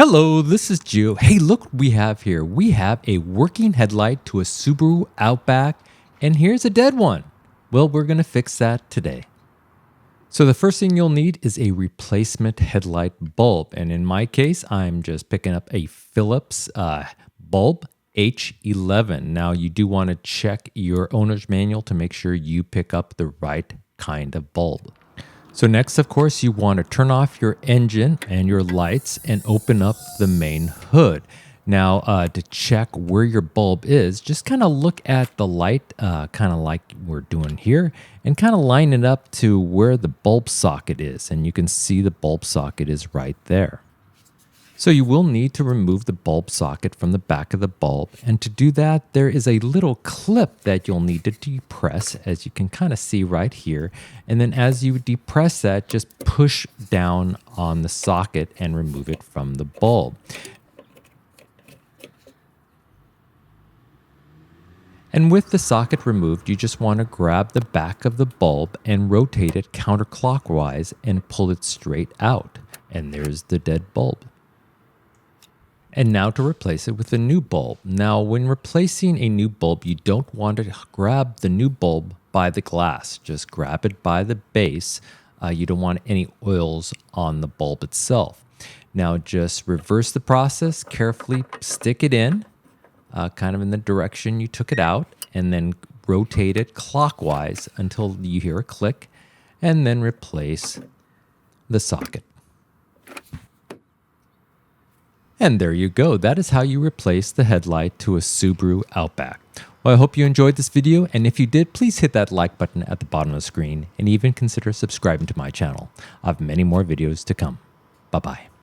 Hello, this is Gio. Hey, look what we have here. We have a working headlight to a Subaru Outback, and here's a dead one. Well, we're going to fix that today. So the first thing you'll need is a replacement headlight bulb. And in my case, I'm just picking up a Phillips bulb H11. Now, you do want to check your owner's manual to make sure you pick up the right kind of bulb. So next, of course, you want to turn off your engine and your lights and open up the main hood. Now, to check where your bulb is, just kind of look at the light, kind of like we're doing here, and kind of line it up to where the bulb socket is. And you can see the bulb socket is right there. So you will need to remove the bulb socket from the back of the bulb. And to do that, there is a little clip that you'll need to depress, as you can kind of see right here. And then as you depress that, just push down on the socket and remove it from the bulb. And with the socket removed, you just want to grab the back of the bulb and rotate it counterclockwise and pull it straight out. And there's the dead bulb. And now to replace it with a new bulb. Now, when replacing a new bulb, you don't want to grab the new bulb by the glass. Just grab it by the base. You don't want any oils on the bulb itself. Now, just reverse the process. Carefully stick it in, kind of in the direction you took it out, and then rotate it clockwise until you hear a click, and then replace the socket. And there you go. That is how you replace the headlight to a Subaru Outback. Well, I hope you enjoyed this video, and if you did, please hit that like button at the bottom of the screen and even consider subscribing to my channel. I have many more videos to come. Bye-bye.